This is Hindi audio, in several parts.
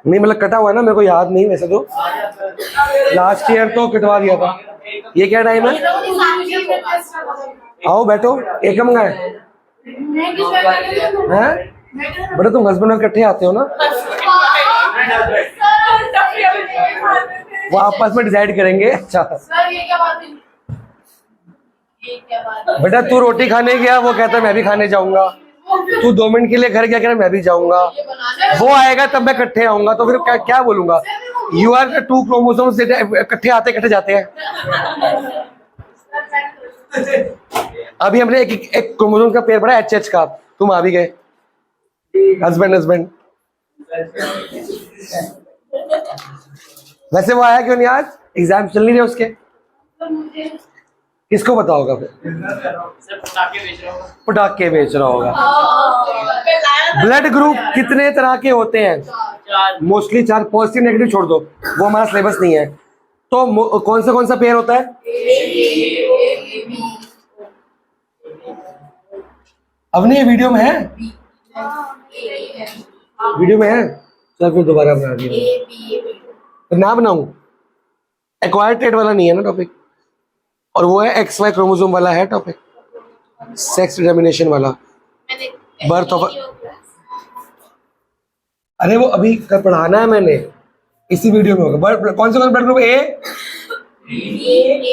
नहीं मतलब कटा हुआ है ना, मेरे को याद नहीं वैसे तो, लास्ट ईयर तो कटवा दिया था। ये क्या टाइम है? आओ बैठो, एकम का है बेटा, तुम हस्बैंड और इकट्ठे आते हो ना, वो आपस में डिसाइड करेंगे। अच्छा बेटा, तू रोटी खाने गया, वो कहता है मैं भी खाने जाऊंगा। तू 2 मिनट के लिए घर गया, कह रहा मैं भी जाऊंगा। वो आएगा तब मैं इकट्ठे आऊंगा, तो फिर क्या क्या बोलूंगा? यू आर द 2 क्रोमोसोम्स, इकट्ठे आते इकट्ठे जाते हैं। अभी हमने एक क्रोमोसोम का पेयर पढ़ा HH का, तुम आ भी गए, हस्बैंड हस्बैंड। वैसे वो आया क्यों नहीं आज? एग्जाम चल नहीं रहे उसके? किसको पता होगा? फिर पटाखे बेच रहा होगा। ब्लड ग्रुप कितने तरह के होते हैं? मोस्टली 4। पॉजिटिव नेगेटिव छोड़ दो, वो हमारा सिलेबस नहीं है। तो कौन सा पेयर होता है? अब नहीं, वीडियो में है, वीडियो में है। चल फिर दोबारा बना दिया, ना बनाऊं। एक्वायर्ड ट्रेट वाला नहीं है ना टॉपिक, और वो है XY क्रोमोसोम वाला है टॉपिक, सेक्स डिटर्मिनेशन वाला, बर्थ ऑफ। अरे वो अभी पढ़ाना है मैंने, इसी वीडियो में होगा। कौन सा ब्लड ग्रुप? ए।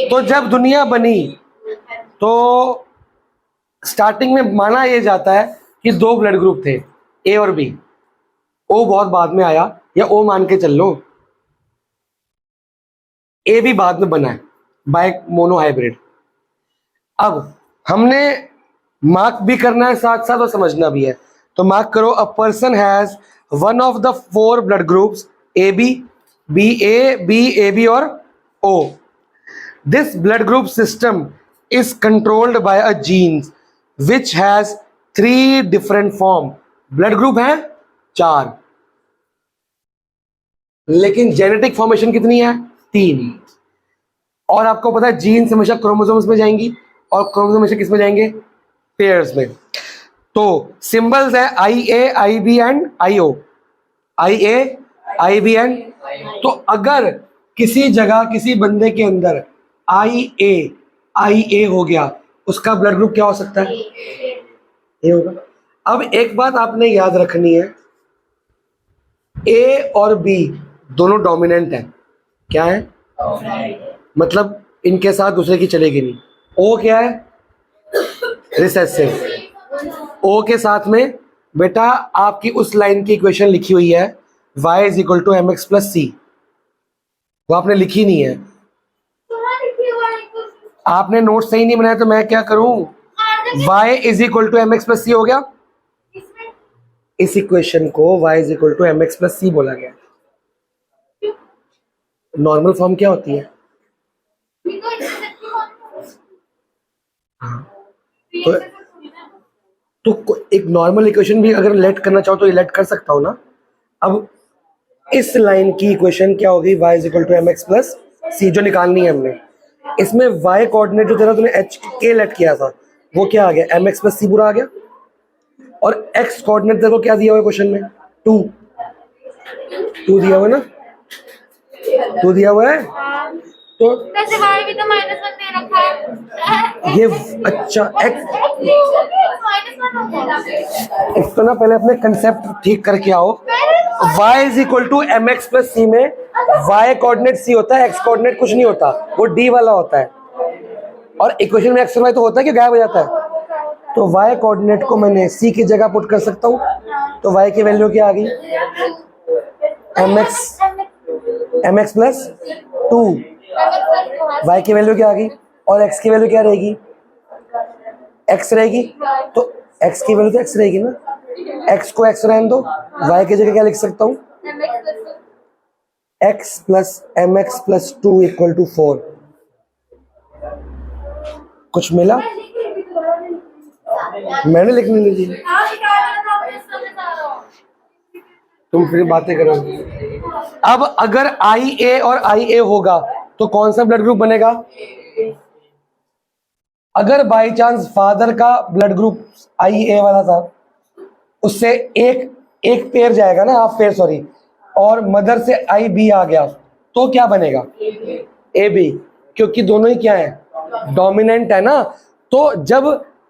तो जब दुनिया बनी तो स्टार्टिंग में माना यह जाता है कि 2 ब्लड ग्रुप थे, ए और बी। ओ बहुत बाद में आया, या ओ मान के चल लो, ए भी बाद में बना है बाय मोनोहाइब्रिड। अब हमने मार्क भी करना है साथ साथ और समझना भी है, तो मार्क करो, a person has one of the 4 blood groups A B, B A, B A B और O. This blood group system is controlled by a genes which has 3 different form. Blood group है 4, लेकिन जेनेटिक फॉर्मेशन कितनी है? 3। और आपको पता है जीन्स हमेशा क्रोमोसोम्स में जाएंगी, और क्रोमोसोम हमेशा किस में जाएंगे? पेयर्स में। तो सिंबल्स है IA, IB and IO। IA, IB and, तो अगर किसी जगह किसी बंदे के अंदर IA हो गया, उसका ब्लड ग्रुप क्या हो सकता है? ए होगा। अब एक बात आपने याद रखनी है, A और B दोनों डोमिनेंट है। क्या है? मतलब इनके साथ दूसरे की चलेगी नहीं। O क्या है? रिसेसिव। O के साथ में बेटा आपकी उस लाइन की इक्वेशन लिखी हुई है y is equal to mx plus C, वो आपने लिखी नहीं है। आपने नोट सही नहीं बनाया तो मैं क्या करूं? y is equal to mx plus C हो गया, इस इक्वेशन को y is equal to mx plus C बोला गया। नॉर्मल फॉर्म क्या होती है? तो एक नॉर्मल इक्वेशन भी अगर लेट करना चाहो तो ये लेट कर सकता हूं ना। अब इस लाइन की इक्वेशन क्या होगी? y is equal to mx plus C, जो निकालनी है हमने। इसमें y कोऑर्डिनेट जो तेरा तूने h के लेट किया था वो क्या आ गया? mx प्लस सी पूरा आ गया। और x कोऑर्डिनेट देखो क्या दिया हुआ है क्वेश्चन में? 2 दिया हुआ है ना, 2 दिया हुआ है। तो y भी तो -1 दे रखा है। ये अच्छा एक तो ना पहले अपने कंसेप्ट ठीक करके आओ। y is equal to mx plus C में y कोऑर्डिनेट c होता है, x कोऑर्डिनेट कुछ नहीं होता, वो d वाला होता है। और इक्वेशन में x और y तो होता है कि गायब हो जाता है? तो y कोऑर्डिनेट को मैंने c की जगह पुट कर सकता हूँ, तो y की वैल्यू क्या आ गई? mx plus 2। y की वैल्यू क्या आ गई? और x की वैल्यू क्या रहेगी? x रहेगी, तो x की वैल्यू तो x रहेगी ना, x को x रहने दो, y की जगह क्या लिख सकता हूँ? x plus mx plus 2 equal to 4। कुछ मिला? मैंने लिखने नहीं दी, तुम फिर बातें करो। अब अगर IA और IA होगा तो कौन सा ब्लड ग्रुप बनेगा? अगर बाई चांस फादर का ब्लड ग्रुप IA वाला था, उससे एक एक पेयर जाएगा ना, हाफ पेयर सॉरी, और मदर से आई बी आ गया तो क्या बनेगा? ए बी, क्योंकि दोनों ही क्या है? डोमिनेंट है ना। तो जब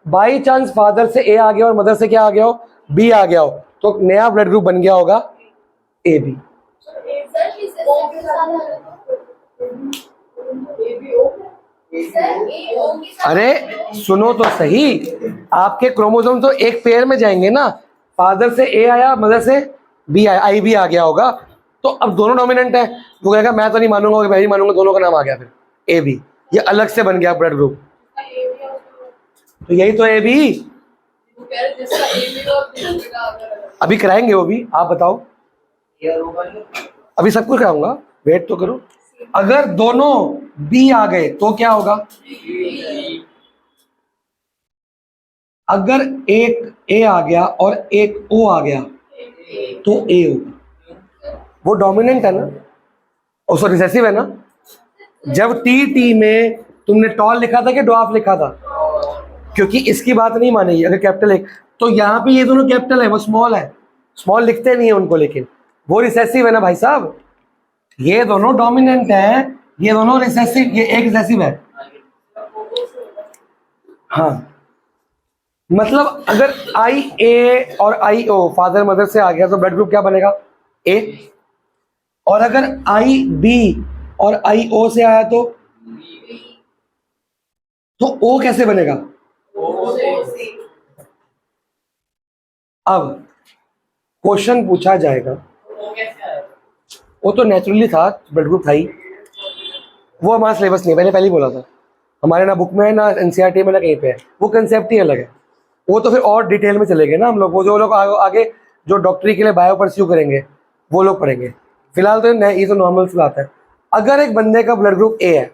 बाई चांस फादर से ए आ गया और मदर से क्या आ गया हो? बी आ गया हो, तो नया ब्लड ग्रुप बन गया होगा ए बी। अरे सुनो तो सही, आपके क्रोमोसोम तो एक पेयर में जाएंगे ना, फादर से ए आया मदर से बी आया, आई बी आ गया होगा, तो अब दोनों डोमिनेंट है। वो कहेगा मैं तो नहीं मानूंगा, मैं ही मानूंगा, दोनों का नाम आ गया फिर ए बी, ये अलग से बन गया ब्लड ग्रुप। तो यही तो ए बी। अभी कराएंगे वो भी, आप बताओ। अभी सब कुछ कराऊंगा, वेट तो करो। अगर दोनों बी आ गए तो क्या होगा? अगर एक ए आ गया और एक ओ आ गया तो ए होगा। वो डोमिनेंट है ना, और सो रिसेसिव है ना। जब टी में तुमने टॉल लिखा था कि ड्वार्फ लिखा था? क्योंकि इसकी बात नहीं मानेगी अगर कैपिटल एक, तो यहाँ पे ये दोनों कैपिटल है, वो स्मॉल है, स्मॉल लिखते नहीं है उनको, लेकिन वो रिसेसिव है ना भाई साहब। ये दोनों डोमिनेंट है, ये दोनों रिसेसिव, ये एक रिसेसिव है। हाँ, मतलब अगर आई ए और आई ओ फादर मदर से आ गया तो ब्लड ग्रुप क्या बनेगा? ए। और अगर आई बी और आई ओ से आया तो ओ कैसे बनेगा? अब क्वेश्चन पूछा जाएगा, वो तो नेचुरली था, ब्लड ग्रुप था ही, वो हमारा सिलेबस नहीं है, मैंने पहले ही बोला था, हमारे ना बुक में है ना एनसीईआरटी में ना कहीं पे है, वो कंसेप्ट ही अलग है। वो तो फिर और डिटेल में चलेंगे ना हम लोग, वो जो लोग आगे जो डॉक्टरी के लिए बायो परस्यू करेंगे वो लोग पढ़ेंगे। फिलहाल तो ये तो नॉर्मल सी बात है। अगर एक बंदे का ब्लड ग्रुप ए है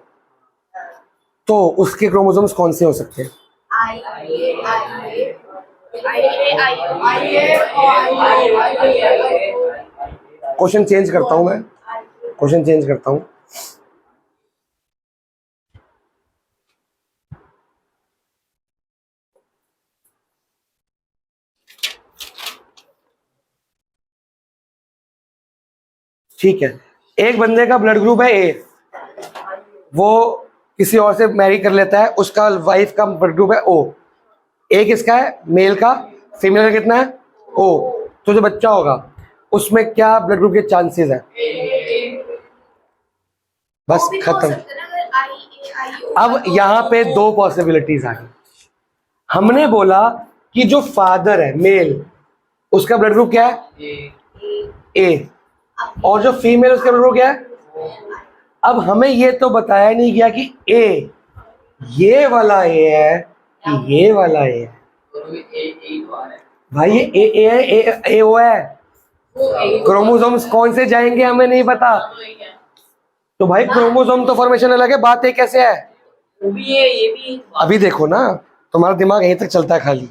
तो उसके क्रोमोसोम्स कौन से हो सकते हैं? क्वेश्चन चेंज करता हूं मैं, क्वेश्चन चेंज करता हूं। ठीक है, एक बंदे का ब्लड ग्रुप है ए, वो किसी और से मैरी कर लेता है, उसका वाइफ का ब्लड ग्रुप है ओ। ए किसका है? मेल का। फीमेल का कितना है? ओ। तो जो बच्चा होगा उसमें क्या ब्लड ग्रुप के चांसेस है? बस खत्म। अब यहाँ पे दो पॉसिबिलिटीज आ गई। हमने बोला कि जो फादर है मेल, उसका ब्लड ग्रुप क्या है? ए। और जो फीमेल उसका ब्लड ग्रुप क्या है? अब हमें ये तो बताया नहीं गया कि ए ये वाला ए है कि ये वाला ए है। भाई ये ए है, ए ओ है। क्रोमोसोम्स कौन से जाएंगे हमें नहीं पता, तो भाई क्रोमोसोम तो फॉर्मेशन अलग है, बात ये कैसे है? ये भी अभी देखो ना, तुम्हारा दिमाग यहीं तक चलता है खाली।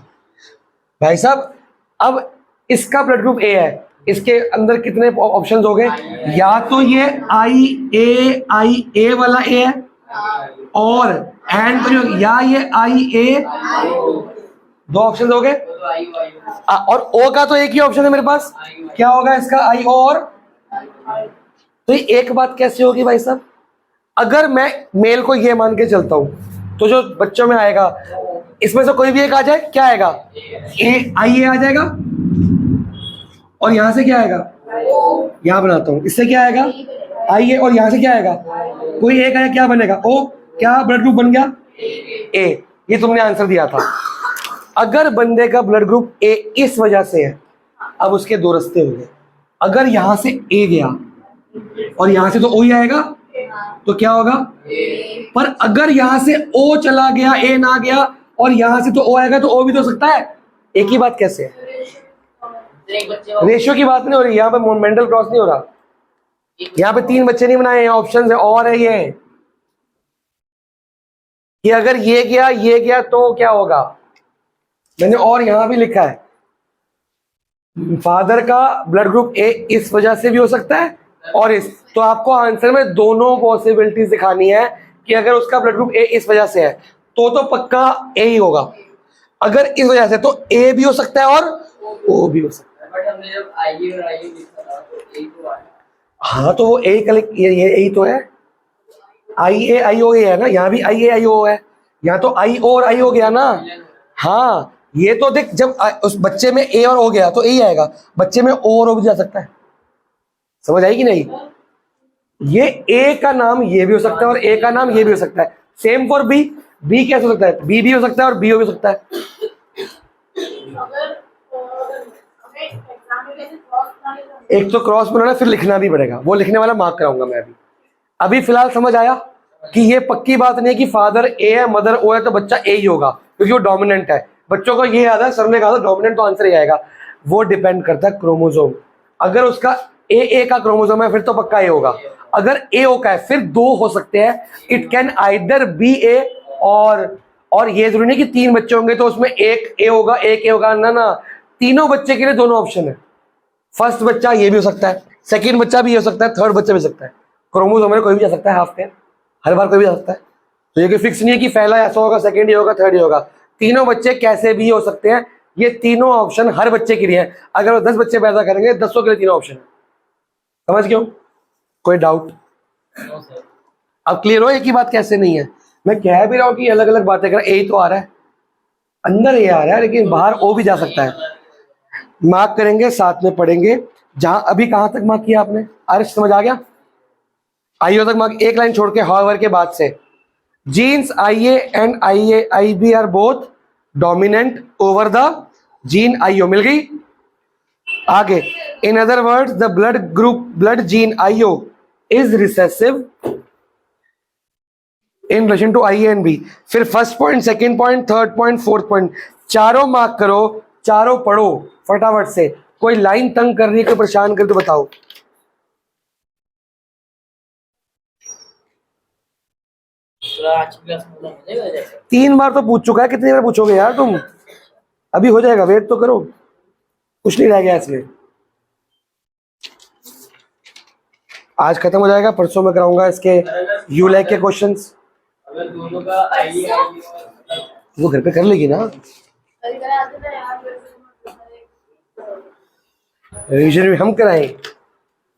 भाई साहब, अब इसका ब्लड ग्रुप ए है, इसके अंदर कितने ऑप्शंस हो गए? या तो ये आई ए वाला ए है, और एंड या ये आई ए, दो ऑप्शन हो गए। और ओ का तो एक ही ऑप्शन है मेरे पास, क्या होगा इसका? आई ओ। और तो ये एक बात कैसे होगी भाई साहब? अगर मैं मेल को ये मान के चलता हूं तो जो बच्चों में आएगा इसमें से कोई भी एक आ जाए, क्या आएगा? ए आई ए आ जाएगा। और यहां से क्या आएगा? यहां बनाता हूं, इससे क्या आएगा? आई ए। और यहां से क्या आएगा? कोई एक आया, क्या बनेगा? ओ। क्या ब्लड ग्रुप बन गया? ए। ये तुमने आंसर दिया था। अगर बंदे का ब्लड ग्रुप ए इस वजह से है, अब उसके दो रास्ते हो गए। अगर यहां से ए गया और यहां से तो ओ ही आएगा, तो क्या होगा? पर अगर यहां से ओ चला गया, ए ना गया, और यहां से तो ओ आएगा, तो ओ भी तो सकता है। एक ही बात कैसे है? रेशियो की बात नहीं हो रही यहाँ पे, मेंटल क्रॉस नहीं हो रहा। यहाँ पे 3 बच्चे नहीं बनाए, ऑप्शन है और है ये कि अगर ये गया तो क्या होगा? मैंने और यहां भी लिखा है, फादर का ब्लड ग्रुप ए इस वजह से भी हो सकता है और इस, तो आपको आंसर में दोनों पॉसिबिलिटीज दिखानी है कि अगर उसका ब्लड ग्रुप ए इस वजह से है तो पक्का ए ही होगा। अगर इस वजह से तो ए भी हो सकता है और ओ भी हो सकता है। बट हमने जब आईए और आईए लिखा था तो एक तो आया। हाँ तो वो ए कलेक्ट ये यही तो है, आई ए आई ओ है ना, यहाँ भी आई ए आई ओ है, यहाँ तो आई ओ और आई हो गया ना। हाँ ये तो देख, जब उस बच्चे में ए और ओ गया तो ए ही आएगा, बच्चे में ओ और ओ भी जा सकता है, समझ आई कि नहीं? ये ए का नाम ये भी हो सकता है और ए का नाम ये भी हो सकता है। सेम फॉर बी, बी कैसे हो सकता है? बी भी हो सकता है और बी भी हो सकता है। एक तो क्रॉस बनाना, फिर लिखना भी पड़ेगा, वो लिखने वाला मार्क कराऊंगा मैं अभी। अभी फिलहाल समझ आया कि ये पक्की बात नहीं है कि फादर ए है मदर ओ है तो बच्चा ए ही होगा, क्योंकि वो डोमिनेंट है। बच्चों को ये याद है, सर ने कहा था डोमिनेंट तो आंसर ही आएगा। वो डिपेंड करता है क्रोमोसोम, अगर उसका ए का क्रोमोसोम है फिर तो पक्का ए होगा, अगर ए ओ का है फिर दो हो सकते हैं, इट कैन आइदर बी ए और ये जरूरी नहीं कि तीन बच्चे होंगे तो उसमें एक ए होगा एक ए होगा, ना ना, तीनों बच्चे के लिए दोनों ऑप्शन है। फर्स्ट बच्चा ये भी हो सकता है, सेकंड बच्चा भी हो सकता है, थर्ड बच्चा भी हो सकता है। क्रोमोसोम में कोई भी जा सकता है, हाफ पेयर हर बार कोई भी जा सकता है, तो ये कोई फिक्स नहीं है कि पहला ऐसा होगा सेकंड ये होगा थर्ड ये होगा। तीनों बच्चे कैसे भी हो सकते हैं, ये तीनों ऑप्शन हर बच्चे के लिए है। अगर वो 10 बच्चे पैदा करेंगे 10 के लिए तीनों ऑप्शन है। समझ क्यों? कोई डाउट? अब क्लियर हो एक ही बात कैसे नहीं है? मैं कह भी रहा हूँ कि अलग अलग बातें कर, ए तो आ रहा है अंदर, ये आ रहा है, लेकिन बाहर ओ भी जा सकता है। मार्क करेंगे, साथ में पढ़ेंगे। जहां अभी कहां तक मार्क किया आपने? अर्श समझ आ गया? आईओ तक मार्क, एक लाइन छोड़ के हॉवर के बाद से। Jeans IA and IA IB are both dominant over the gene IO, मिल गई? आगे, in other words the blood group blood gene IO is recessive in relation to I and B. फिर first point, second point, third point, fourth point, चारों मार्क करो, चारों पढ़ो फटाफट से। कोई लाइन तंग कर रही है, कोई परेशान कर तो बताओ। आज की क्लास में हो जाएगा जैसे 3 बार तो पूछ चुका है, कितनी बार पूछोगे यार तुम? अभी हो जाएगा, वेट तो करो, कुछ नहीं रह गया इसमें। आज खत्म हो जाएगा, परसों में कराऊंगा इसके यूलैक के क्वेश्चंस। अगर दोनों का आईए आईए वो घर पे कर लेगी ना, रिवीजन भी हम कराएं।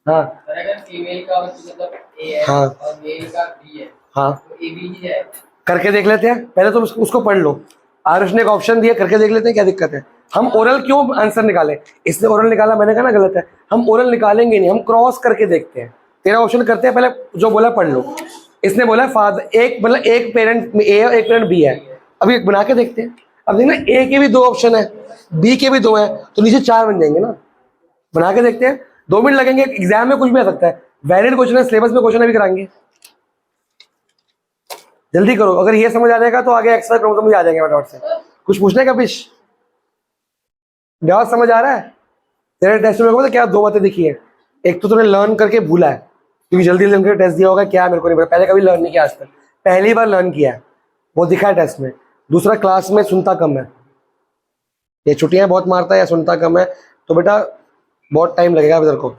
हाँ अगर फीमेल का मतलब ए है हाँ और मेल का बी है हाँ, तो ए बी ही है। करके देख लेते हैं, पहले तो उसको पढ़ लो। आरुष ने एक ऑप्शन दिया, करके देख लेते हैं क्या दिक्कत है। हम ओरल क्यों आंसर निकाले? इसने ओरल निकाला, मैंने कहा ना गलत है। हम ओरल निकालेंगे नहीं, हम क्रॉस करके देखते हैं। तेरा ऑप्शन करते हैं, पहले जो बोला पढ़ लो। इसने बोला फादर एक, मतलब एक पेरेंट ए और एक पेरेंट बी है। अभी एक बना के देखते हैं। अब देखना, ए के भी 2 ऑप्शन है, बी के भी 2 है, तो नीचे 4 बन जाएंगे ना। बना के देखते हैं, 2 मिनट लगेंगे। एग्जाम में कुछ भी आ सकता है, वैलिड क्वेश्चन है, सिलेबस में क्वेश्चन भी कराएंगे। जल्दी करो, अगर ये समझ आ जाएगा तो आगे एक्स्ट्रा क्रोमोसोम भी आ जाएंगे फटाफट से। कुछ पूछने का विश? डाउट समझ आ रहा है? तेरे टेस्ट में तो क्या 2 बातें दिखी है। एक तो तूने लर्न करके भूला है, क्योंकि जल्दी जल्दी टेस्ट दिया होगा, क्या मेरे को नहीं पता, पहले कभी लर्न नहीं किया आज तक, पहली बार लर्न किया है, वो दिखा है टेस्ट में। दूसरा, क्लास में सुनता कम है, ये छुट्टियां बहुत मारता है या सुनता कम है, तो बेटा बहुत टाइम लगेगा तेरे को।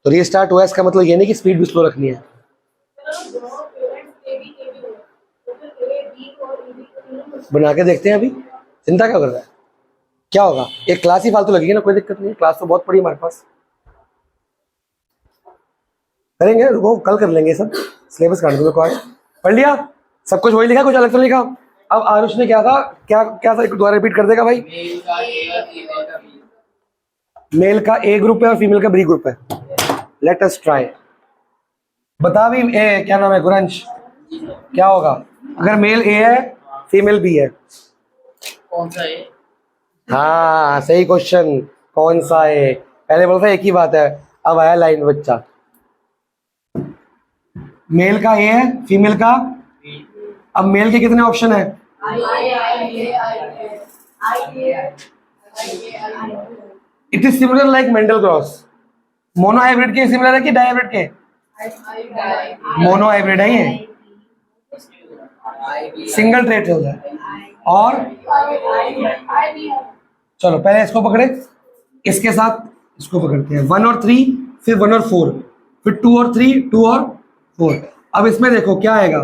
तो रीस्टार्ट हुआ, इसका मतलब ये नहीं कि स्पीड भी स्लो रखनी है। बना के देखते हैं, अभी चिंता क्या कर रहा है? क्या होगा, एक क्लास ही फालतू लगेगी ना, कोई दिक्कत नहीं है, क्लास तो बहुत पड़ी हमारे पास। करेंगे, रुको कल कर लेंगे सब। सिलेबस काट दो, आज पढ़ लिया सब कुछ, वही लिखा, कुछ अलग तो लिखा। अब आरुष ने क्या था, क्या क्या था, एक दोबारा रिपीट कर देगा भाई। मेल का ए और फीमेल का बी। मेल का ए ग्रुप है और फीमेल का बी ग्रुप है। Let us try. बता भी, ए क्या नाम है, गुरंश, क्या होगा अगर मेल ए है फीमेल बी है? कौन सा ए? हाँ सही क्वेश्चन, कौन सा है? पहले बोला था एक ही बात है, अब आया लाइन बच्चा। मेल का ए है, फीमेल का, अब मेल के कितने ऑप्शन है? It is similar like Mendel cross. Mono hybrid के सिमिलर है कि डाई हाइब्रिड के? मोनो हाइब्रिड है ये, सिंगल ट्रेट चलता है। और चलो पहले इसको पकड़े, इसके साथ इसको पकड़ते हैं। 1 और 3, फिर 1 और 4, फिर 2 और 3, 2 और 4। अब इसमें देखो क्या आएगा,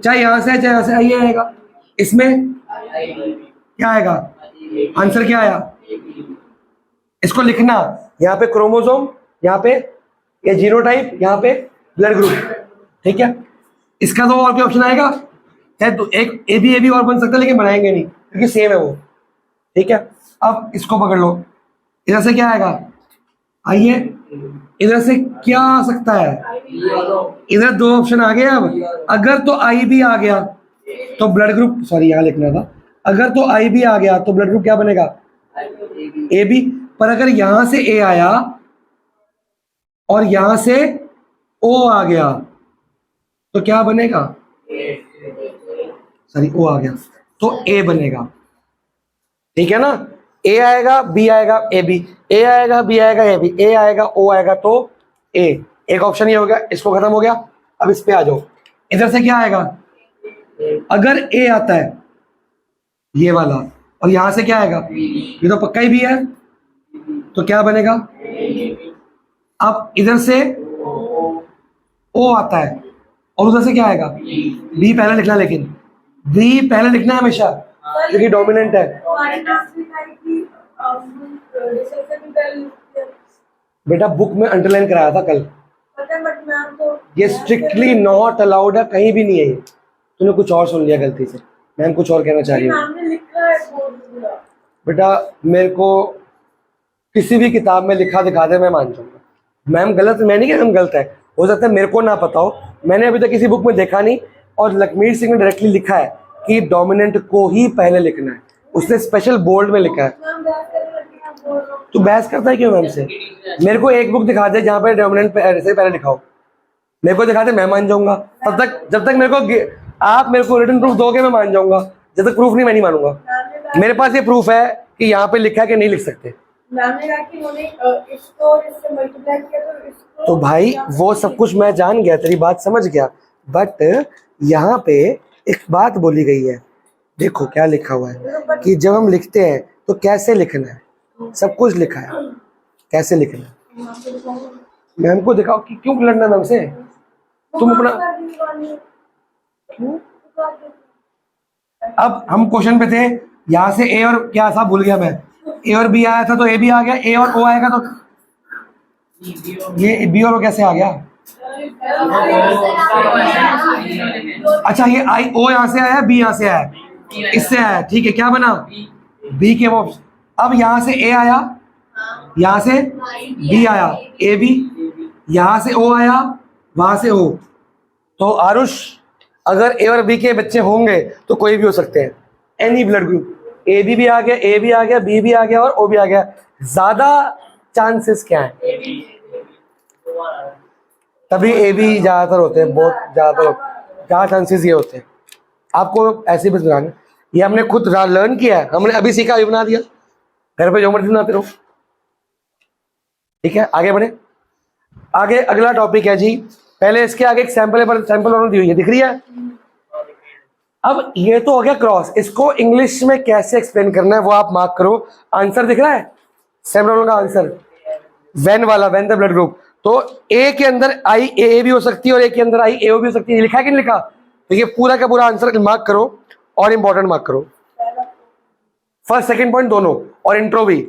चाहे यहां से चाहे यहां से आइए आएगा। इसमें क्या आएगा? आंसर क्या आया? इसको लिखना, यहाँ पे क्रोमोसोम, यहाँ पे ये जीनोटाइप, यहाँ पे ब्लड ग्रुप, ठीक है। इसका तो और भी ऑप्शन आएगा है, तो एक ए बी और बन सकता है, लेकिन बनाएंगे नहीं क्योंकि सेम है वो, ठीक है। अब इसको पकड़ लो, इधर से क्या आएगा, आइए, इधर से क्या आ सकता है, इधर दो ऑप्शन आ गए। अब अगर तो आई भी आ गया तो ब्लड ग्रुप, सॉरी यहाँ लिखना था, अगर तो आई भी आ गया तो ब्लड ग्रुप क्या बनेगा, ए बी। पर अगर यहां से ए आया और यहां से ओ आ गया तो क्या बनेगा, सॉरी ओ आ गया तो ए बनेगा, ठीक है ना। ए आएगा, बी आएगा, ए बी, ए आएगा, बी आएगा, ए बी, ए आएगा, ओ आएगा तो ए। एक ऑप्शन ये हो गया, इसको खत्म हो गया। अब इस पे आ जाओ, इधर से क्या आएगा, अगर ए आता है ये वाला और यहां से क्या आएगा, ये तो पक्का ही भी है, तो क्या बनेगा। अब इधर से ओ आता है और उधर से क्या आएगा, बी पहले लिखना, लेकिन बी पहले लिखना है हमेशा क्योंकि डोमिनेंट है। बेटा बुक में अंडरलाइन कराया था कल, ये स्ट्रिक्टली नॉट अलाउड है, कहीं भी नहीं है ये। तूने कुछ और सुन लिया गलती से, मैम कुछ और कहना चाह रही हूँ। बेटा मेरे को किसी भी किताब में लिखा दिखा दे, मैं मान जाऊंगा। मैम गलत, मैं नहीं कह रहा मैम गलत है, हो सकता है मेरे को ना पता हो, मैंने अभी तक किसी बुक में देखा नहीं। और लखमीर सिंह ने डायरेक्टली लिखा है कि डोमिनेंट को ही पहले लिखना है, उसने स्पेशल बोल्ड में लिखा है। तू बहस करता है क्यों मैम से? मेरे को एक बुक दिखा दे जहाँ पे डोमिनेंट से पहले लिखा हो, मेरे को दिखा दे, मैं मान जाऊंगा। तब तक जब तक मेरे को आप मेरे को रिटन प्रूफ दोगे मैं मान जाऊंगा, जब तक प्रूफ नहीं मैं नहीं मानूंगा। मेरे पास ये प्रूफ है कि यहाँ पे लिखा है कि नहीं लिख सकते। तो भाई वो सब कुछ मैं जान गया, तेरी बात समझ गया, बट यहाँ पे एक बात बोली गई है, देखो क्या लिखा हुआ है कि जब हम लिखते हैं तो कैसे लिखना है, सब कुछ लिखा है कैसे लिखना है। मैम को दिखाओ कि क्यों लड़ना मैम से, तुम अपना। अब हम क्वेश्चन पे थे, यहाँ से ए और क्या था भूल गया मैं, ए और बी आया था तो ए भी आ गया, ए और ओ आएगा तो ये बी और ओ कैसे आ गया। अच्छा ये आई ओ यहाँ से आया, बी यहाँ से आया, इससे आया, ठीक है, क्या बना बी के वो। अब यहाँ से ए आया, यहाँ से बी आया, ए बी, यहाँ से ओ आया, वहां से ओ। तो आरुष अगर ए और बी के बच्चे होंगे तो कोई भी हो सकते हैं, any blood group, A B भी आ गया, ए भी आ गया, बी भी आ गया और ओ भी आ गया। ज्यादा चांसेस क्या है, तभी ए बी ज्यादातर होते हैं, बहुत ज्यादा चांसेस ये होते हैं। आपको ऐसे बस बनाना, ये हमने खुद लर्न किया है, हमने अभी सीखा अभी बना दिया, घर पे जो मर्जी बनाते रहो, ठीक है। आगे बढ़े, आगे अगला टॉपिक है जी, पहले इसके आगे एक सैंपल दी हुई है, दिख रही है। अब ये तो हो गया क्रॉस, इसको इंग्लिश में कैसे एक्सप्लेन करना है वो आप मार्क करो। आंसर दिख रहा है, सैंपल का आंसर वेन वाला, वेन द ब्लड ग्रुप। तो ए के अंदर आई ए भी हो सकती है और ए के अंदर आई ए भी हो सकती है, लिखा है कि नहीं लिखा। तो ये पूरा का पूरा आंसर मार्क करो और इंपॉर्टेंट मार्क करो, फर्स्ट सेकंड पॉइंट दोनों, और इंट्रो भी।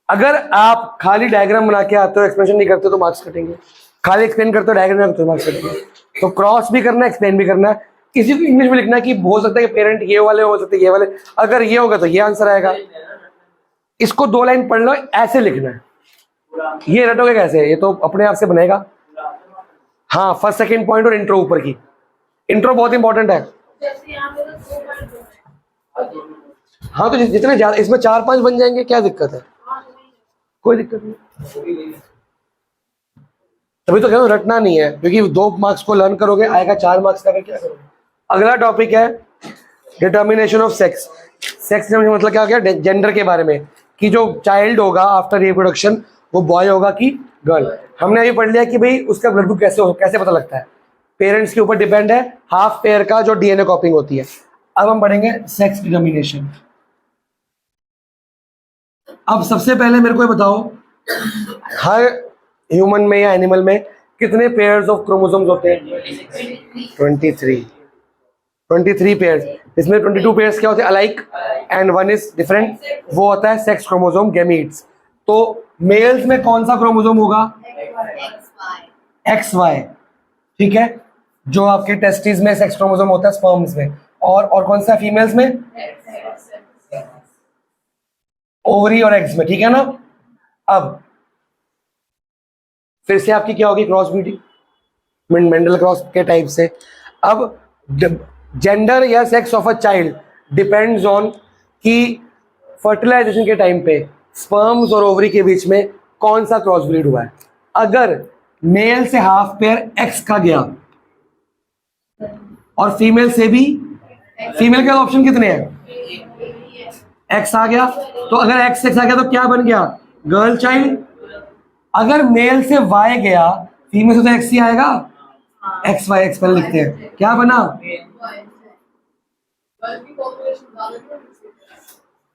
अगर आप खाली डायग्राम बना के आते हो, एक्सप्लेनेशन नहीं करते तो मार्क्स कटेंगे, खाली एक्सप्लेन करते हो डायग्राम करते हो मार्क्स कटेंगे। तो क्रॉस भी करना है, एक्सप्लेन भी करना है। किसी को इंग्लिश में लिखना है कि हो सकता है कि पेरेंट ये वाले हो सकते ये वाले, अगर ये होगा तो ये आंसर आएगा। इसको 2 लाइन पढ़ लो, ऐसे लिखना है, ये रटोगे कैसे, ये तो अपने आप से बनेगा। हाँ फर्स्ट सेकंड पॉइंट और इंट्रो ऊपर की, इंट्रो बहुत इंपॉर्टेंट है। हाँ तो जितने ज्यादा इसमें 4-5 बन जाएंगे, क्या दिक्कत है, कोई दिक्कत नहीं। तभी तो कह रहा हूं रटना नहीं है, क्योंकि 2 मार्क्स को लर्न करोगे आएगा 4 मार्क्स का, क्या करोगे। अगला टॉपिक है डिटर्मिनेशन ऑफ सेक्स। सेक्स मतलब क्या हो गया, जेंडर के बारे में, कि जो चाइल्ड होगा आफ्टर रिप्रोडक्शन वो बॉय होगा कि गर्ल। हमने अभी पढ़ लिया कि भाई उसका ब्लड ग्रुप कैसे पता लगता है, पेरेंट्स के ऊपर डिपेंड है, हाफ पेयर का जो डीएनए कॉपिंग होती है। अब हम पढ़ेंगे सेक्स डिटर्मिनेशन। अब सबसे पहले मेरे को ये बताओ, हर ह्यूमन में या एनिमल में कितने पेयर्स ऑफ क्रोमोसोम्स होते हैं? 23 पेयर्स। इसमें 22 पेयर्स क्या होते हैं, अलाइक, एंड 1 इज डिफरेंट, वो होता है सेक्स क्रोमोसोम गैमीट्स। तो मेल्स में कौन सा क्रोमोसोम होगा? XY, ठीक है, जो आपके टेस्टिस में सेक्स क्रोमोसोम होता है स्पर्म्स में, और कौन सा फीमेल्स में? ओवरी और एग्स में, ठीक है ना। अब फिर से आपकी क्या होगी? क्रॉस ब्रीडिंग, मेंडल क्रॉस के टाइप से। अब जेंडर या sex of a child depends on कि फर्टिलाइजेशन के टाइम पे स्पर्म्स और ओवरी के बीच में कौन सा क्रॉस ब्रीड हुआ है। अगर मेल से हाफ पेयर एक्स का गया और फीमेल से भी, फीमेल के ऑप्शन कितने हैं? एक्स आ गया, तो अगर एक्स एक्स आ गया तो क्या बन गया? Girl child. अगर मेल से वाई गया, फीमेल से तो एक्स ही आएगा, एक्स वाई, एक्स पहले लिखते हैं, क्या बना?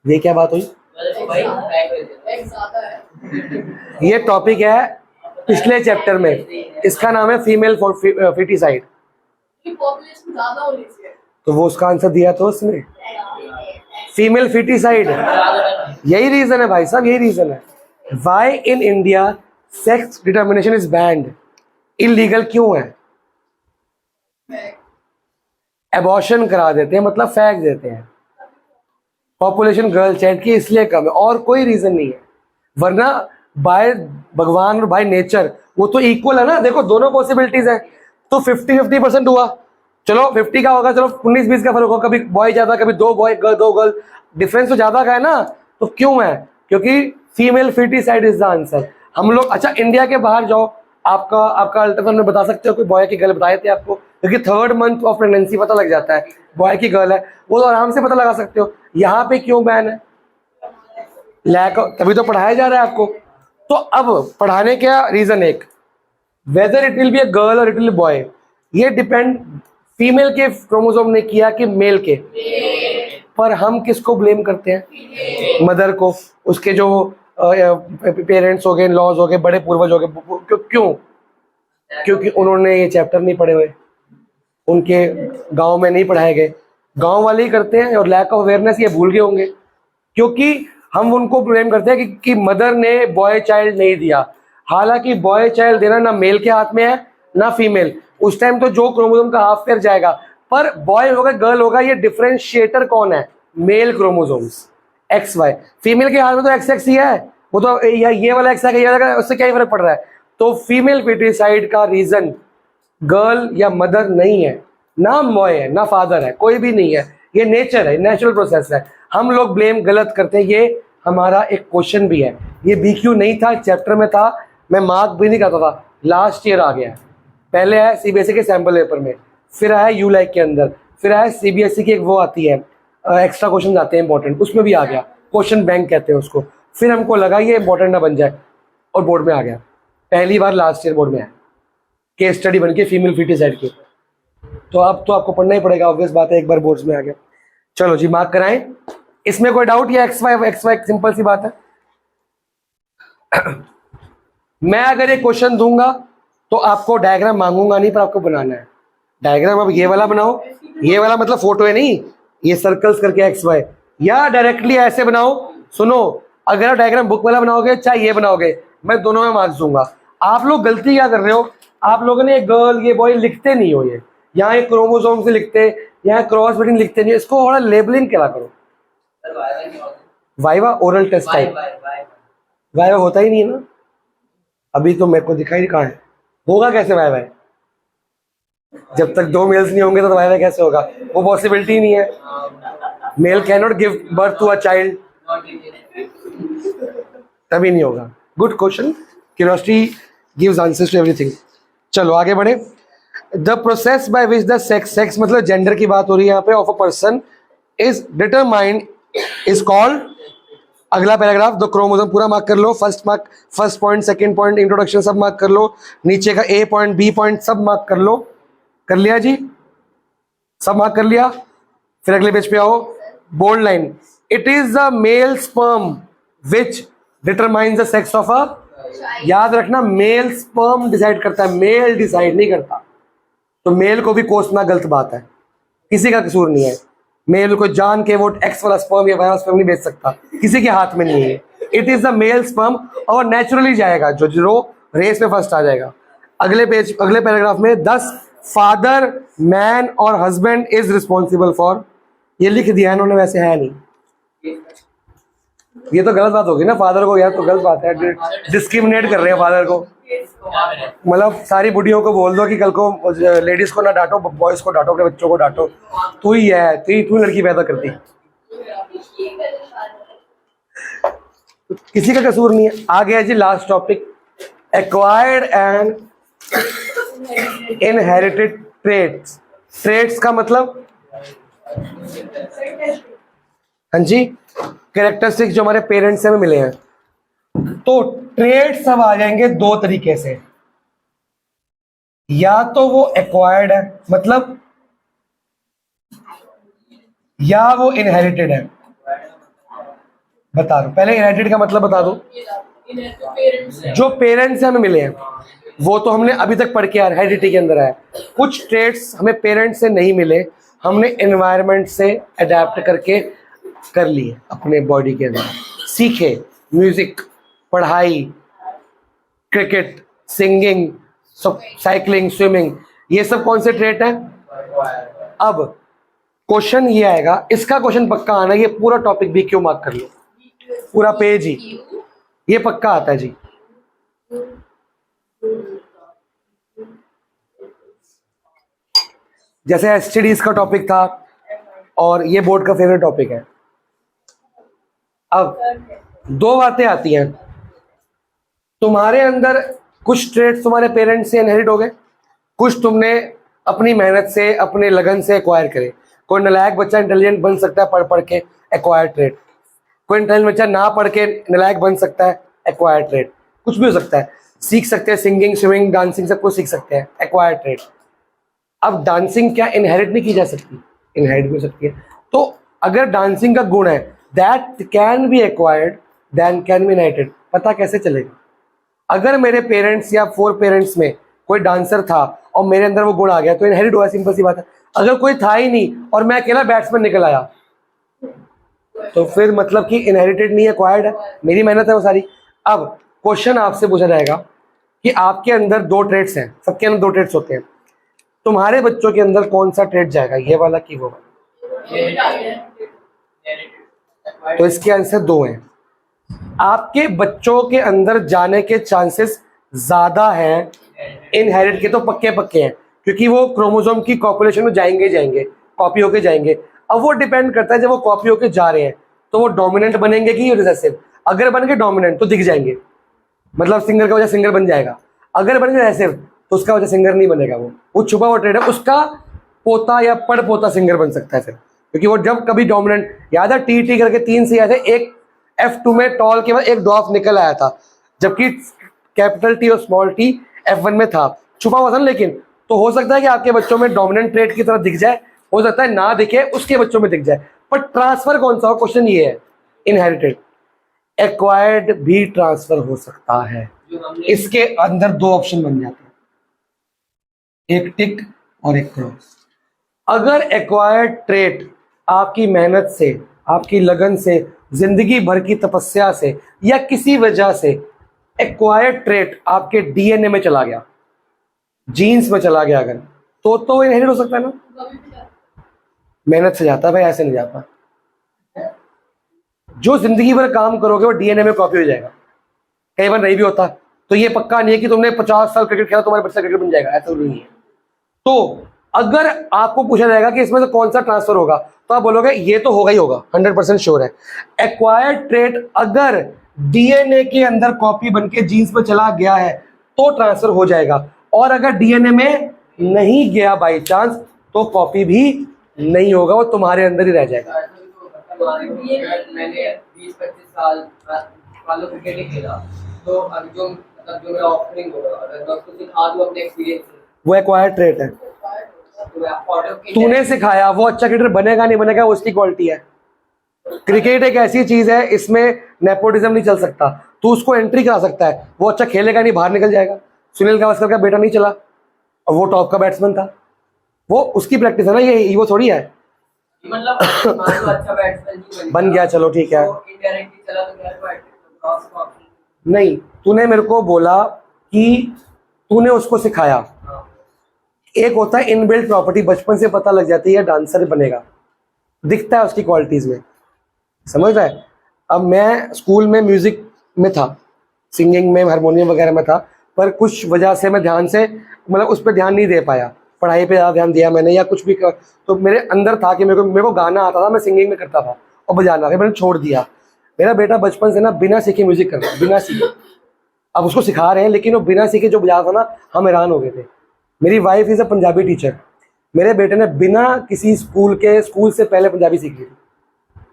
ये क्या बात हुई? ये टॉपिक है पिछले चैप्टर में, इसका नाम है फीमेल फीटिसाइड। तो वो उसका आंसर दिया तो उसने फीमेल फीटिसाइड। यही रीजन है भाई साहब, यही रीजन है why in India sex determination is banned. Illegal क्यों है? एबॉर्शन करा देते हैं, मतलब फेंक देते हैं। पॉपुलेशन गर्ल चाइल्ड की इसलिए कम है, और कोई रीजन नहीं है। वरना बाय भगवान और बाय नेचर वो तो इक्वल है ना। देखो दोनों पॉसिबिलिटीज है, तो 50-50% हुआ। चलो 50 का होगा, चलो 19-20 का फर्क होगा, कभी बॉय ज्यादा, कभी दो बॉय दो गर्ल, डिफरेंस तो ज्यादा का है ना। तो क्यों है? क्योंकि female foeticide is the answer. हम लोग, अच्छा इंडिया के बाहर जाओ, आपका अल्ट्रासाउंड में बता सकते हो कोई बॉय की गर्ल बताए थे आपको? क्योंकि 3rd मंथ ऑफ प्रेगनेंसी पता लग जाता है बॉय की गर्ल है, वो तो आराम से पता लगा सकते हो। यहाँ पे क्यों बैन है? लैक, तभी तो पढ़ाया जा रहा है आपको। तो अब पढ़ाने का रीजन एक, whether it will be a girl और इट विल बॉय, ये डिपेंड फीमेल के क्रोमोसोम ने किया कि मेल के। पर हम किसको ब्लेम करते हैं? मदर को, उसके जो पेरेंट्स हो गए, लॉज हो गए, बड़े पूर्वज हो गए। क्यों? क्योंकि उन्होंने ये चैप्टर नहीं पढ़े हुए, उनके गांव में नहीं पढ़ाए गए। गांव वाले ही करते हैं, और लैक ऑफ अवेयरनेस ये भूल गए होंगे। क्योंकि हम उनको ब्लेम करते हैं कि मदर ने बॉय चाइल्ड नहीं दिया। हालांकि बॉय चाइल्ड देना ना मेल के हाथ में है ना फीमेल। उस टाइम तो जो क्रोमोसोम का हाफ पेयर जाएगा, पर बॉय होगा गर्ल होगा, ये डिफरेंशिएटर कौन है? Male chromosomes X Y. Female के हाथ में तो एक्स एक्स ही है, वो तो ये वाला एक्स है, ये वाला, उससे क्या ही फर्क पड़ रहा है। तो फीमेल फीटिसाइड का रीजन गर्ल या मदर नहीं है, ना बॉय है, ना फादर है, कोई भी नहीं है। ये नेचर है, नेचुरल प्रोसेस है। हम लोग ब्लेम गलत करते हैं। ये हमारा एक क्वेश्चन भी है, ये बीक्यू नहीं था, चैप्टर में था, मैं मार्क भी नहीं करता था, लास्ट ईयर आ गया है। पहले है सीबीएसई के सैंपल पेपर में, फिर आया यू लाइक के अंदर, फिर आया सीबीएसई की एक वो आती है एक्स्ट्रा क्वेश्चन आते हैं इंपॉर्टेंट, उसमें भी आ गया, क्वेश्चन बैंक कहते हैं उसको। फिर हमको लगा ये इंपॉर्टेंट ना बन जाए, और बोर्ड में आ गया। पहली बार लास्ट ईयर बोर्ड में आया, केस स्टडी बन के फीमेल फीटिसाइड की। तो अब तो आपको पढ़ना ही पड़ेगा, ऑब्वियस बात है, एक बार बोर्ड्स में आ गया। चलो जी, मार्क कराएं। इसमें कोई डाउट? या एक्स वाई सिंपल सी बात है। मैं अगर एक क्वेश्चन दूंगा तो आपको डायग्राम मांगूंगा नहीं, पर आपको बनाना है डायग्राम। अब ये वाला बनाओ, ये वाला मतलब फोटो है नहीं, ये सर्कल्स करके एक्स वाई, या डायरेक्टली ऐसे बनाओ। सुनो, अगर आप डायग्राम बुक वाला बनाओगे चाहे ये बनाओगे, मैं दोनों में मार्क्स दूंगा। आप लोग गलती क्या कर रहे हो? आप लोगों ने गर्ल ये बॉय लिखते नहीं हो, ये यहाँ एक क्रोमोसोम से लिखते, यहाँ क्रॉस ब्रीडिंग लिखते नहीं, इसको थोड़ा लेबलिंग क्या करो। Viva oral test type, viva होता ही नहीं है ना अभी, तो मेरे को दिखाई कहाँ है, होगा कैसे वाइवा? जब तक 2 मेल्स नहीं होंगे तो वाइवा कैसे होगा? वो पॉसिबिलिटी नहीं है। Male can not give birth to a child, तभी नहीं होगा। Good question, curiosity gives answers to everything. चलो आगे बढ़े। The process by which the sex मतलब जेंडर की बात हो रही है यहाँ पे, of a person is determined is called, अगला पैराग्राफ, द क्रोमोसोम पूरा मार्क कर लो। First point, second point, introduction सब मार्क कर लो। नीचे का ए पॉइंट, बी पॉइंट सब मार्क कर लो। कर लिया जी? सब मार्क कर लिया? फिर अगले पेज पे आओ। Bold line, it is the male sperm which determines the sex of a, याद रखना मेल स्पर्म डिसाइड करता है, मेल डिसाइड नहीं करता। तो मेल को भी कोसना गलत बात है, किसी का कसूर नहीं है। मेल को जान के वो एक्स वाला स्पर्म या वाई वाला स्पर्म नहीं बेच सकता, किसी के हाथ में नहीं है। It is the male sperm और नेचुरली जाएगा जो रेस में फर्स्ट आ जाएगा। अगले पैराग्राफ में 10 फादर मैन और हस्बैंड इज रिस्पॉन्सिबल फॉर, ये लिख दिया है इन्होंने, वैसे है नहीं, ये तो गलत बात होगी ना, फादर को यार तो गलत बात है, डिस्क्रिमिनेट कर रहे हैं फादर को। मतलब सारी बुढ़ियों को बोल दो कि कल को लेडीज को ना डांटो, बॉयज को डांटो, अपने बच्चों को डांटो, तू ही है, तू लड़की पैदा करती, किसी का कसूर नहीं है। आ गया जी last topic, acquired and inherited traits. Traits का मतलब, हाँ जी, कैरेक्टरिस्टिक्स जो हमारे पेरेंट्स से हमें मिले हैं। तो ट्रेड्स सब आ जाएंगे दो तरीके से, या तो वो एक्वायर्ड है मतलब, या वो इनहेरिटेड है। बता दो पहले इनहेरिटेड का मतलब बता दो। जो पेरेंट्स से हमें मिले हैं वो तो हमने अभी तक पढ़ के आ रहे, हेरिडिटी के अंदर है। कुछ ट्रेड्स हमें पेरेंट्स से नहीं मिले, हमने एनवायरनमेंट से अडेप्ट करके कर लिए अपने बॉडी के अंदर, सीखे, म्यूजिक, पढ़ाई, क्रिकेट, सिंगिंग, साइकिलिंग, स्विमिंग, ये सब कौन से ट्रेट हैं। अब क्वेश्चन ये आएगा, इसका क्वेश्चन पक्का आना, ये पूरा टॉपिक भी क्यों मार्क कर लो, पूरा पेज ही, ये पक्का आता है जी। जैसे एसटीडीज का टॉपिक था और ये बोर्ड का फेवरेट टॉपिक है। अब दो बातें आती हैं, तुम्हारे अंदर कुछ ट्रेट्स तुम्हारे पेरेंट्स से इनहेरिट हो गए, कुछ तुमने अपनी मेहनत से, अपने लगन से एक्वायर करे। कोई नालायक बच्चा इंटेलिजेंट बन सकता है पढ़ पढ़ के, एक्वायर ट्रेट। कोई इंटेलिजेंट बच्चा ना पढ़ के नालायक बन सकता है, एक्वायर ट्रेट। कुछ भी हो सकता है, सीख सकते हैं, सिंगिंग, स्विमिंग, डांसिंग सब कुछ सीख सकते हैं, एक्वायर ट्रेट। अब डांसिंग क्या इनहेरिट नहीं की जा सकती, इनहेरिट भी हो सकती है। तो अगर डांसिंग का गुण है, that can be acquired, then can be inherited. पता कैसे चलेगा, अगर मेरे पेरेंट्स या 4 पेरेंट्स में कोई डांसर था और मेरे अंदर वो गुण आ गया तो इनहेरिट हुआ, सिंपल सी बात है। अगर कोई था ही नहीं और मैं अकेला बैट्समैन निकल आया तो फिर मतलब कि इनहेरिटेड नहीं, एक्वायर्ड है, मेरी मेहनत है वो सारी। अब क्वेश्चन आपसे पूछा जाएगा कि आपके अंदर 2 ट्रेड्स हैं, सबके अंदर 2 ट्रेड्स होते हैं, तुम्हारे बच्चों के अंदर कौन सा ट्रेड जाएगा, ये वाला कि वो वाला। तो इसके आंसर 2 हैं। आपके बच्चों के अंदर जाने के चांसेस ज्यादा हैं, इनहेरिट के तो पक्के पक्के हैं, क्योंकि वो क्रोमोसोम की कॉपुलेशन में जाएंगे, कॉपी होके जाएंगे। अब वो डिपेंड करता है, जब वो कॉपी होके जा रहे हैं तो वो डोमिनेंट बनेंगे कि रिसेसिव। अगर बन गए डोमिनेंट तो दिख जाएंगे, मतलब सिंगर का वजह सिंगर बन जाएगा। अगर बन गए रिसेसिव तो उसका वजह सिंगर नहीं बनेगा, वो छुपा हुआ ट्रेड है, उसका पोता या पड़ पोता सिंगर बन सकता है फिर, क्योंकि वो जब कभी डोमिनेंट, याद है टी करके 3 से आए थे, एक F2 में टॉल के बाद एक डॉफ निकल आया था, जबकि कैपिटल टी और स्मॉल टी F1 में था, छुपा हुआ था। लेकिन तो हो सकता है कि आपके बच्चों में डोमिनेंट ट्रेड की तरह दिख जाए, हो सकता है ना दिखे, उसके बच्चों में दिख जाए, पर ट्रांसफर कौन सा हो, क्वेश्चन ये है। इनहेरिटेड, एक्वायर्ड भी ट्रांसफर हो सकता है। इसके अंदर 2 ऑप्शन बन जाते हैं, एक टिक और एक क्रॉस। अगर एक्वायर्ड ट्रेट आपकी मेहनत से, आपकी लगन से, जिंदगी भर की तपस्या से या किसी वजह से एक्वायर्ड ट्रेट आपके डीएनए में चला गया, जीन्स में चला गया, अगर तो इनहेरिट हो सकता है ना। मेहनत से जाता है भाई, ऐसे नहीं जाता। जो जिंदगी भर काम करोगे वो डीएनए में कॉपी हो जाएगा, कई बार नहीं भी होता। तो ये पक्का नहीं है कि तुमने 50 साल क्रिकेट खेला तुम्हारे बच्चा क्रिकेट बन जाएगा, ऐसा जरूरी नहीं है। तो अगर आपको पूछा जाएगा कि इसमें से कौन सा ट्रांसफर होगा, तो आप बोलोगे ये तो होगा ही होगा, 100% श्योर है। एक्वायर्ड ट्रेट अगर डीएनए के अंदर कॉपी बनके जीन्स में चला गया है तो ट्रांसफर हो जाएगा, और अगर डीएनए में नहीं गया बाई चांस तो कॉपी भी नहीं होगा, वो तुम्हारे अंदर ही रह जाएगा। मैंने 20-25 साल वालों क्रिकेट ही खेला, तो अभी जो मेरा ऑफरिंग होगा, अगर मैं उसको सिखा दूं अपने एक्सपीरियंस से, वो एक्वायर्ड ट्रेट है। तूने सिखाया, वो अच्छा क्रिकेटर बनेगा नहीं बनेगा, उसकी क्वालिटी है। क्रिकेट एक ऐसी चीज है, इसमें नेपोटिज्म नहीं चल सकता। तू उसको एंट्री करा सकता है, वो अच्छा खेलेगा नहीं, बाहर निकल जाएगा। सुनील गावस्कर का बेटा नहीं चला और वो टॉप का बैट्समैन था, वो उसकी प्रैक्टिस है ना, ये वो थोड़ी है। मतलब अच्छा बैट्समैन बन गया, चलो ठीक है। तो इनडायरेक्टली चला तो मेरे को नहीं, तूने मेरे को बोला कि तूने उसको सिखाया। एक होता है इनबिल्ट प्रॉपर्टी, बचपन से पता लग जाती है डांसर बनेगा, दिखता है उसकी क्वालिटीज में, समझ रहा है। अब मैं स्कूल में म्यूजिक में था, सिंगिंग में, हारमोनियम वगैरह में था, पर कुछ वजह से मैं ध्यान से मतलब उस पर ध्यान नहीं दे पाया, पढ़ाई पे ज़्यादा ध्यान दिया मैंने या कुछ भी तो मेरे अंदर था कि मेरे को गाना आता था, मैं सिंगिंग में करता था और बजाना, फिर मैंने छोड़ दिया। मेरा बेटा बचपन से ना बिना सीखे म्यूजिक कर रहा है, बिना सीखे। अब उसको सिखा रहे हैं लेकिन वो बिना सीखे जो बजा था ना, हम हैरान हो गए थे। मेरी wife is a Punjabi teacher, मेरे बेटे ने बिना किसी स्कूल से पहले पंजाबी सीख ली थी,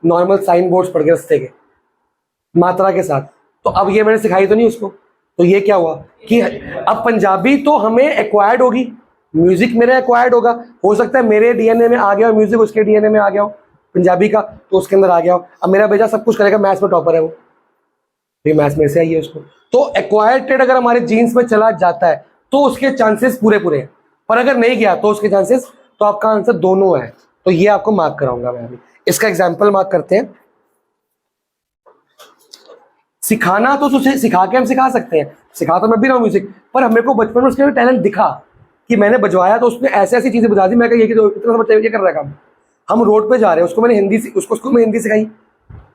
नॉर्मल साइन बोर्ड्स पढ़ के रस्ते के मात्रा के साथ। तो अब ये मैंने सिखाई तो नहीं उसको, तो ये क्या हुआ कि अब पंजाबी तो हमें एक्वायर्ड होगी, म्यूजिक मेरा एक्वायर्ड होगा। हो सकता है मेरे डीएनए में आ गया हो म्यूजिक, उसके डीएनए में आ गया हो पंजाबी का, तो उसके अंदर आ गया हो। अब मेरा बेटा सब कुछ करेगा, मैथ्स में टॉपर है वो, ये मैथ्स मेरे से आई है उसको। तो एक्वायर्ड ट्रेड अगर हमारे जीन्स में चला जाता है तो उसके चांसेस पूरे हैं, पर अगर नहीं गया तो उसके चांसेस, तो आपका आंसर दोनों है। तो ये आपको मार्क कराऊंगा मैं अभी। इसका एग्जाम्पल मार्क करते हैं। सिखाना तो तुझे सिखा के हम सिखा सकते हैं, सिखा तो मैं भी रहा हूँ म्यूजिक, पर हमें को बचपन में उसके टैलेंट दिखा कि मैंने बजवाया तो उसने ऐसी ऐसी चीजें बता दी, मैं ये तो इतना बच्चा ये कर रहा है काम। हम रोड पे जा रहे हैं, उसको मैंने हिंदी उसको मैं हिंदी सिखाई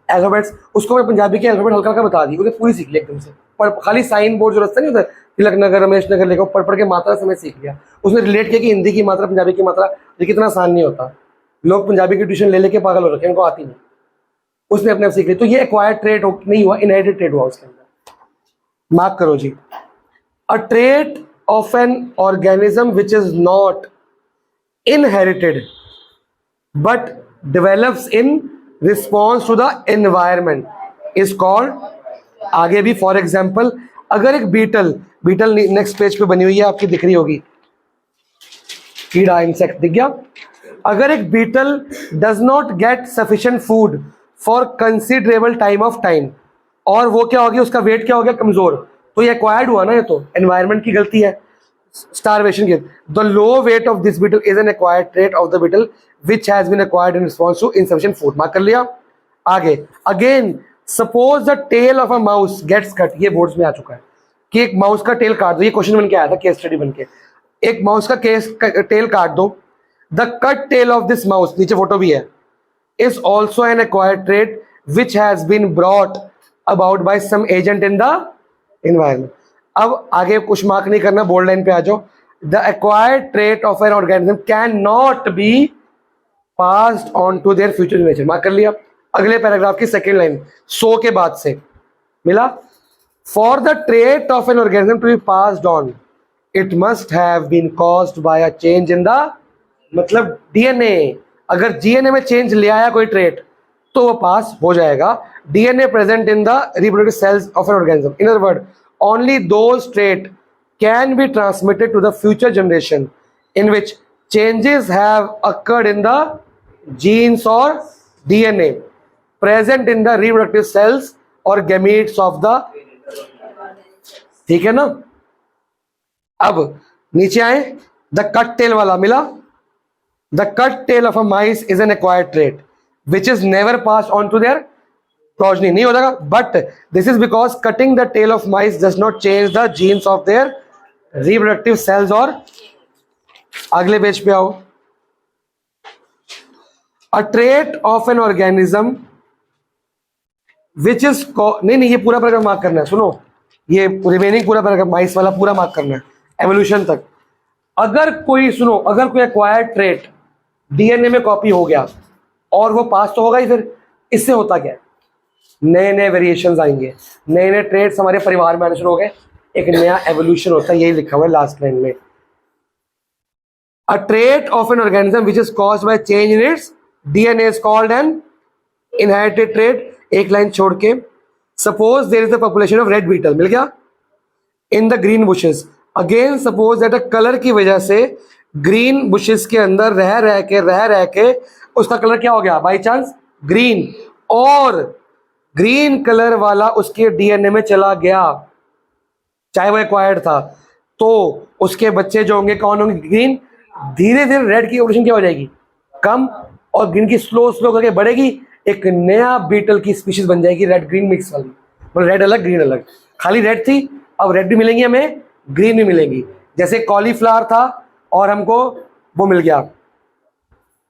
अल्फाबेट्स, उसको मैं पंजाबी के अल्फाबेट हल्का हल्का बता दी, उसने पूरी सीख ली एकदम से। पर खाली साइन बोर्ड जो रास्ता नहीं होता तिलक नगर, रमेश नगर लेकर पढ़ पढ़ के मात्रा समेत सीख लिया। उसने रिलेट किया कि हिंदी की मात्रा पंजाबी की मात्रा, ये कितना आसान नहीं होता। लोग पंजाबी की ट्यूशन ले लेके पागल हो रखे हैं, उनको आती नहीं, उसने अपने आप सीख ली। तो ये एक्वायर्ड ट्रेट नहीं हुआ, इनहेरिटेड ट्रेट हुआ उसके अंदर। मार्क करो जी। A trait of an organism which is not inherited but develops in response to the environment is called, आगे भी फॉर एग्जाम्पल अगर एक बीटल नेक्स्ट पेज पे बनी हुई है आपकी, दिख रही होगी, कीड़ा इंसेक्ट दिख गया। अगर एक beetle does not get sufficient food for considerable time of time, और वो क्या हो गया, उसका वेट क्या हो गया, कमजोर, तो ये एक्वायर्ड हुआ ना, ये तो एनवायरनमेंट की गलती है, स्टारवेशन की। The low weight of this beetle is an acquired trait of the beetle which has been acquired in response to insufficient food. Mark कर लिया। आगे again suppose the tail of a mouse gets cut, ये बोर्ड्स में आ चुका है कि एक माउस का टेल काट दो, ये क्वेश्चन बन के आया था केस स्टडी बन के, एक माउस का टेल काट दो। The cut tail of this mouse, नीचे फोटो भी है, is also an acquired trait which has been brought about by some agent in the environment. अब आगे कुछ मार्क नहीं करना, बोल्ड लाइन पे आ जाओ। The acquired trait of an organism cannot be passed on to their future generation। Mark कर लिया। अगले पैराग्राफ की सेकेंड लाइन, सो के बाद से मिला, for the trait of an organism to be passed on it must have been caused by a change in the, मतलब डीएनए, अगर डीएनए में चेंज ले आया कोई ट्रेट तो वो पास हो जाएगा। DNA present in the reproductive cells of an organism, in other word only those trait can be transmitted to the future generation in which changes have occurred in the genes और DNA present in the reproductive cells और गैमीट्स ऑफ द, ठीक है ना। अब नीचे आए, द कट टेल वाला मिला। The cut tail of a mice is an acquired trait which is never passed on to their progeny, नहीं हो जाएगा, but this is because cutting the tail of mice does not change the genes of their reproductive cells। और अगले पेज पे आओ। A trait of an organism which is नहीं ये पूरा पैराग्राफ मार्क करना है, सुनो, ये रिमेनिंग पूरा पैराग्राफ माइस वाला पूरा मार्क करना है एवोल्यूशन तक। अगर कोई सुनो, अगर कोई एक्वायर्ड ट्रेट डीएनए में कॉपी हो गया और वो पास तो होगा ही, फिर इससे होता क्या है, नए नए वेरिएशंस आएंगे, नए नए ट्रेट्स हमारे परिवार में आने शुरू हो गए, एक नया एवोल्यूशन होता है। यही लिखा हुआ है लास्ट लाइन में, a trait of an organism which is caused by change in its DNA is called an inherited trait. एक लाइन छोड़ के, suppose there is a population of red beetle, मिल गया, in the green bushes. Again suppose that a colour की वजह से ग्रीन बुशेस के अंदर रह रह के उसका कलर क्या हो गया, बाई चांस ग्रीन, और ग्रीन कलर वाला उसके डीएनए में चला गया, चाहे वो एक्वायर्ड था, तो उसके बच्चे जो होंगे कौन होंगे, ग्रीन। धीरे धीरे रेड की एवोल्यूशन क्या हो जाएगी, कम, और ग्रीन की स्लो करके बढ़ेगी, एक नया बीटल की स्पीशीज बन जाएगी रेड ग्रीन मिक्स वाली। मतलब रेड अलग ग्रीन अलग, खाली रेड थी, अब रेड भी मिलेंगी हमें, ग्रीन भी मिलेंगी। जैसे कॉलीफ्लावर था और हमको वो मिल गया,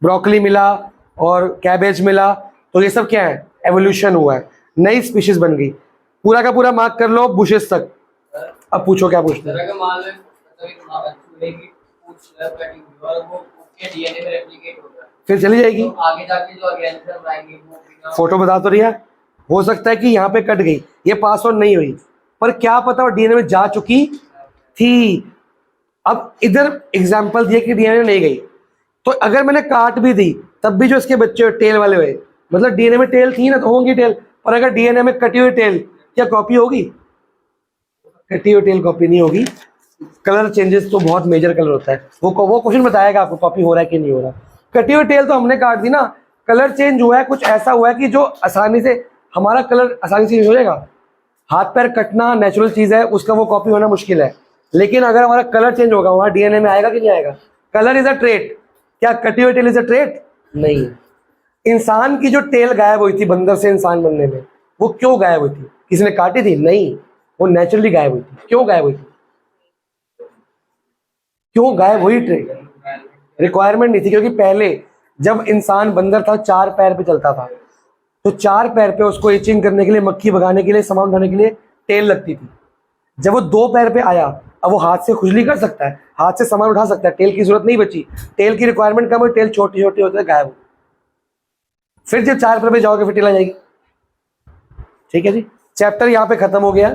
ब्रोकली मिला और कैबेज मिला, तो ये सब क्या है, एवोल्यूशन हुआ है, नई स्पीशीज बन गई। पूरा का पूरा मार्क कर लो बुशेस तक। अब पूछो क्या पूछना है। अगर मान लो मतलब एक चूहे की पूंछ कटी हुई और वो उसके डीएनए में रेप्लिकेट हो गया, फिर चली जाएगी। तो आगे जाके जो ऑर्गेनिज्म आएंगे वो बिना फोटो बता तो रिया, हो सकता है कि यहाँ पे कट गई, ये पास ऑन नहीं हुई, पर क्या पता वो डीएनए में जा चुकी थी। अब इधर एग्जाम्पल दिए कि डीएनए नहीं गई, तो अगर मैंने काट भी दी तब भी जो इसके बच्चे टेल वाले हुए, मतलब डीएनए में टेल थी ना तो होंगी टेल, पर अगर डीएनए में कटी हुई टेल क्या कॉपी होगी? कटी हुई टेल कॉपी नहीं होगी। कलर चेंजेस तो बहुत मेजर कलर होता है, वो क्वेश्चन बताएगा आपको कॉपी हो रहा है कि नहीं हो रहा। कटी हुई टेल तो हमने काट दी ना, कलर चेंज हुआ है, कुछ ऐसा हुआ है कि जो आसानी से हमारा कलर आसानी से चेंज हो जाएगा। हाथ पैर कटना नेचुरल चीज है, उसका वो कॉपी होना मुश्किल है, लेकिन अगर हमारा कलर चेंज होगा वहां डीएनए में आएगा कि नहीं आएगा? कलर इज अ ट्रेट, क्या कटी हुई टेल इज अ ट्रेट? नहीं। इंसान की जो टेल गायब हुई थी बंदर से इंसान बनने में, वो क्यों गायब हुई थी? किसी ने काटी थी? नहीं, वो नेचुरली गायब हुई थी। क्यों गायब हुई थी? क्यों गायब हुई ट्रेट? रिक्वायरमेंट नहीं थी, क्योंकि पहले जब इंसान बंदर था 4 पैर पे चलता था, तो 4 पैर पे उसको इचिंग करने के लिए, मक्खी भगाने के लिए, सामान उठाने के लिए टेल लगती थी। जब वो 2 पैर पे आया, अब वो हाथ से खुजली कर सकता है, हाथ से सामान उठा सकता है, टेल की जरूरत नहीं बची, टेल की रिक्वायरमेंट कम हुई, टेल छोटी छोटी होते गायब। फिर जब 4 पैर पे जाओगे फिर टेल आ जाएगी। ठीक है जी, चैप्टर यहाँ पे खत्म हो गया।